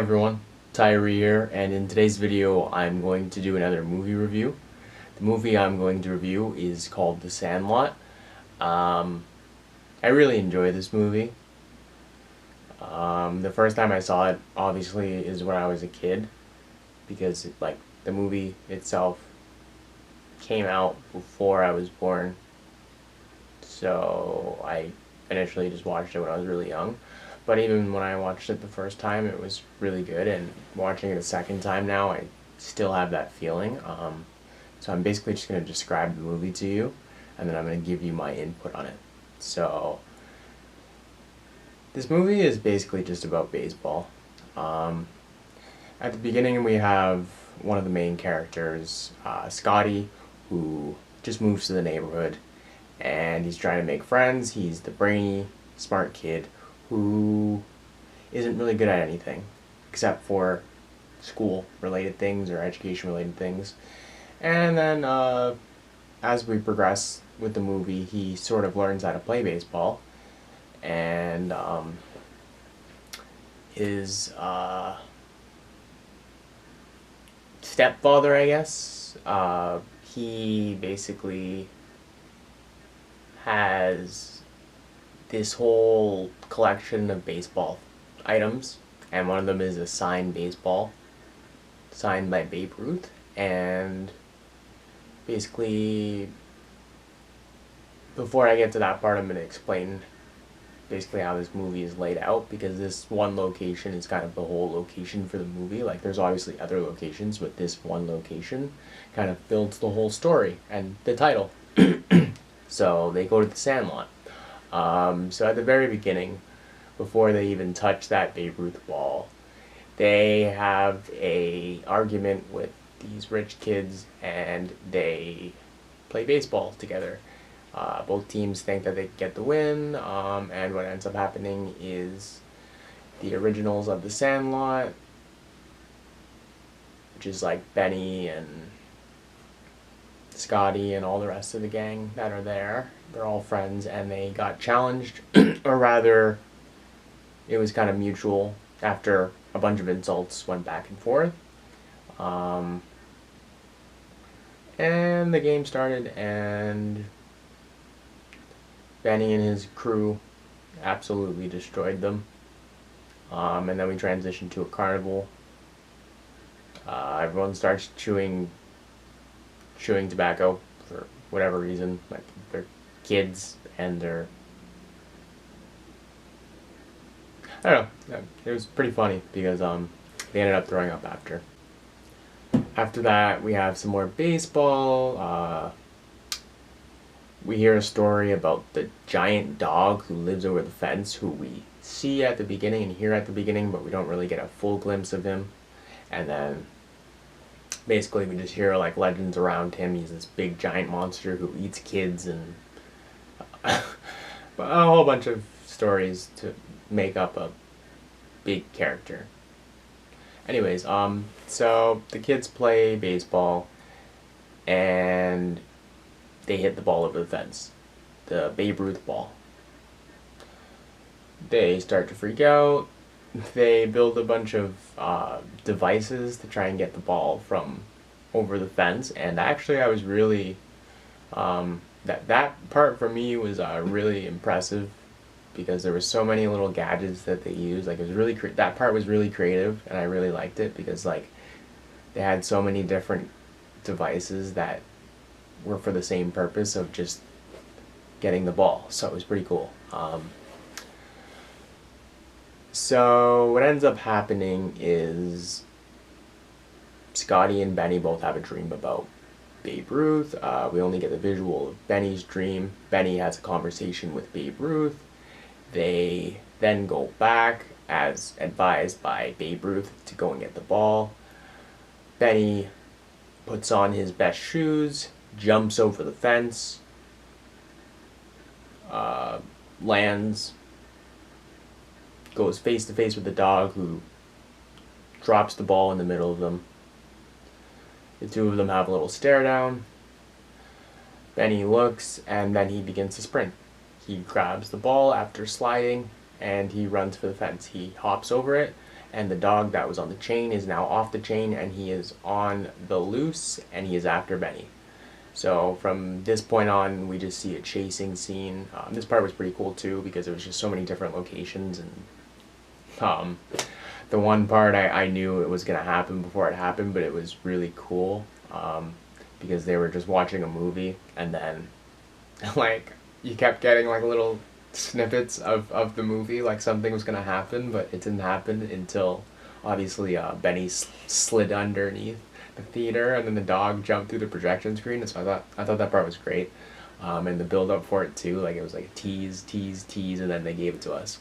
everyone, Tyree here, and in today's video I'm going to do another movie review. The movie I'm going to review is called The Sandlot. I really enjoy this movie. The first time I saw it, obviously, is when I was a kid, because the movie itself came out before I was born, so I initially just watched it when I was really young. But even when I watched it the first time, it was really good, and watching it a second time now, I still have that feeling. So I'm basically just going to describe the movie to you, and then I'm going to give you my input on it. So, this movie is basically just about baseball. At the beginning, we have one of the main characters, Scotty, who just moves to the neighborhood, and he's trying to make friends. He's the brainy, smart kid who isn't really good at anything except for school-related things or education-related things. And then as we progress with the movie, he sort of learns how to play baseball, and his stepfather, I guess, he basically has this whole collection of baseball items, and one of them is a signed baseball signed by Babe Ruth. And basically, before I get to that part, I'm going to explain basically how this movie is laid out, because this one location is kind of the whole location for the movie. Like, there's obviously other locations, but this one location kind of builds the whole story and the title. So they go to the Sandlot. So at the very beginning, before they even touch that Babe Ruth ball, they have a argument with these rich kids, and they play baseball together. Both teams think that they get the win, and what ends up happening is the originals of the Sandlot, which is like Benny and Scotty and all the rest of the gang that are there. They're all friends, and they got challenged, or rather, it was kind of mutual after a bunch of insults went back and forth. And the game started, and Benny and his crew absolutely destroyed them. And then we transitioned to a carnival. Everyone starts chewing tobacco for whatever reason. Like, they're kids, and they're, I don't know, it was pretty funny because they ended up throwing up after. After that, we have some more baseball. We hear a story about the giant dog who lives over the fence, who we see at the beginning and hear at the beginning, but we don't really get a full glimpse of him. And then basically we just hear like legends around him. He's this big giant monster who eats kids, and a whole bunch of stories to make up a big character. Anyways, so the kids play baseball, and they hit the ball over the fence, the Babe Ruth ball. They start to freak out. They build a bunch of devices to try and get the ball from over the fence, and actually I was really, that part for me was really impressive, because there were so many little gadgets that they used. Like, it was really that part was really creative, and I really liked it, because like they had so many different devices that were for the same purpose of just getting the ball. So it was pretty cool. So what ends up happening is Scotty and Benny both have a dream about Babe Ruth. We only get the visual of Benny's dream. Benny has a conversation with Babe Ruth. They then go back, as advised by Babe Ruth, to go and get the ball. Benny puts on his best shoes, jumps over the fence, lands, goes face to face with the dog, who drops the ball in the middle of them. The two of them have a little stare down. Benny looks, and then he begins to sprint. He grabs the ball after sliding, and he runs for the fence. He hops over it, and the dog that was on the chain is now off the chain, and he is on the loose, and he is after Benny. So from this point on, we just see a chasing scene. This part was pretty cool too, because there was just so many different locations, and the one part I knew it was gonna happen before it happened, but it was really cool, because they were just watching a movie, and then like you kept getting like little snippets of the movie, like something was gonna happen, but it didn't happen until obviously Benny slid underneath the theater, and then the dog jumped through the projection screen. So I thought that part was great, and the build up for it too. Like it was like tease, tease, tease, and then they gave it to us.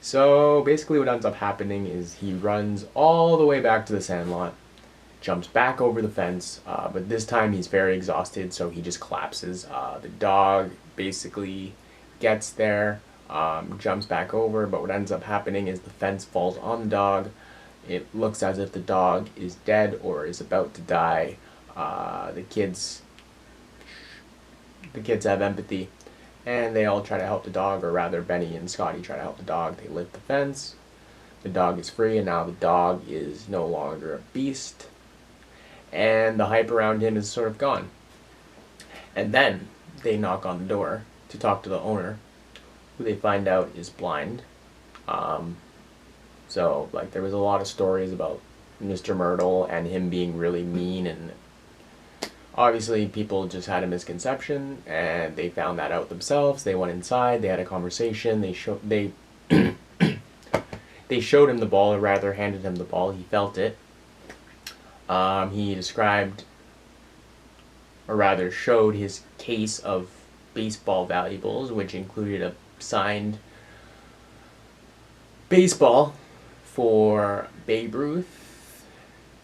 So basically, what ends up happening is he runs all the way back to the Sandlot, jumps back over the fence, but this time he's very exhausted, so he just collapses. The dog basically gets there, jumps back over, but what ends up happening is the fence falls on the dog. It looks as if the dog is dead or is about to die. The kids have empathy, and they all try to help the dog, or rather Benny and Scotty try to help the dog. They lift the fence, the dog is free, and now the dog is no longer a beast, and the hype around him is sort of gone. And then they knock on the door to talk to the owner, who they find out is blind. So, like, there was a lot of stories about Mr. Myrtle and him being really mean, and obviously people just had a misconception, and they found that out themselves. They went inside, they had a conversation, they showed him the ball, or rather handed him the ball. He felt it. He described, or rather showed, his case of baseball valuables, which included a signed baseball for Babe Ruth,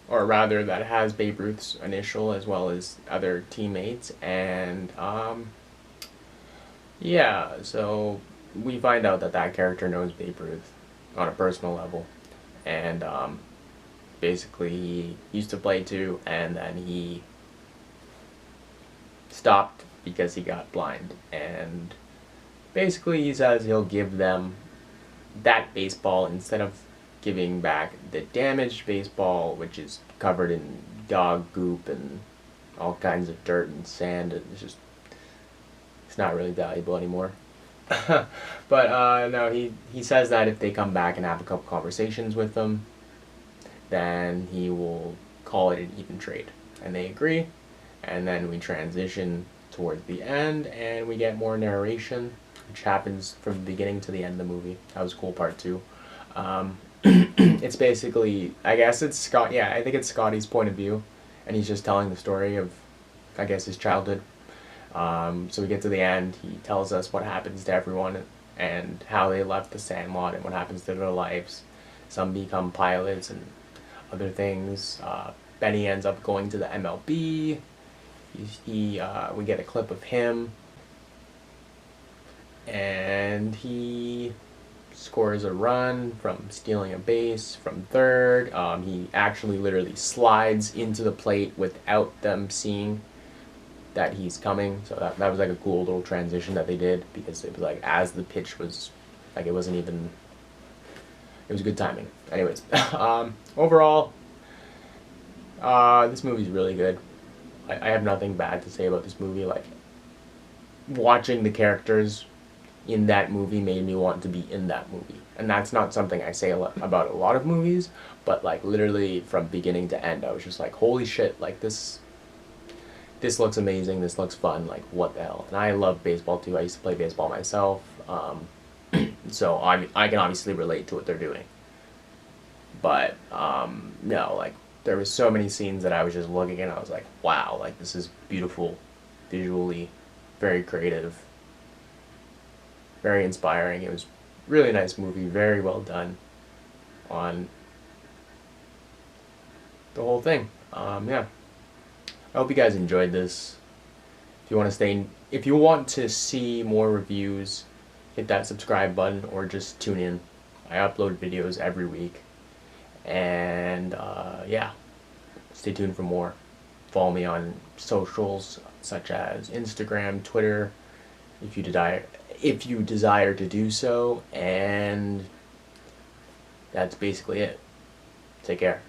or rather that has Babe Ruth's initial as well as other teammates, and yeah, so we find out that character knows Babe Ruth on a personal level, and basically he used to play too, and then he stopped because he got blind, and basically he says he'll give them that baseball instead of giving back the damaged baseball, which is covered in dog goop and all kinds of dirt and sand, and it's not really valuable anymore. But no, he says that if they come back and have a couple conversations with them, then he will call it an even trade, and they agree. And then we transition towards the end, and we get more narration, which happens from the beginning to the end of the movie. That was a cool part too. It's basically, I guess it's Scott. Yeah, I think it's Scotty's point of view, and he's just telling the story of, I guess, his childhood. So we get to the end. He tells us what happens to everyone and how they left the Sandlot and what happens to their lives. Some become pilots and other things. Benny ends up going to the MLB. We get a clip of him, and he scores a run from stealing a base from third. He actually literally slides into the plate without them seeing that he's coming. So that was like a cool little transition that they did, because it was like as the pitch was, like it wasn't even, it was good timing. Anyways, overall, this movie's really good. I have nothing bad to say about this movie. Like, watching the characters in that movie made me want to be in that movie. And that's not something I say about a lot of movies, but like literally from beginning to end, I was just like, holy shit, like this looks amazing, this looks fun, like what the hell. And I love baseball too. I used to play baseball myself, so I can obviously relate to what they're doing. But no, like there was so many scenes that I was just looking and I was like, wow, like this is beautiful, visually, very creative, very inspiring. It was a really nice movie, very well done on the whole thing. Yeah, I hope you guys enjoyed this. If you want to see more reviews, hit that subscribe button or just tune in. I upload videos every week, and yeah, stay tuned for more. Follow me on socials such as Instagram, Twitter, if you desire to do so, and that's basically it. Take care.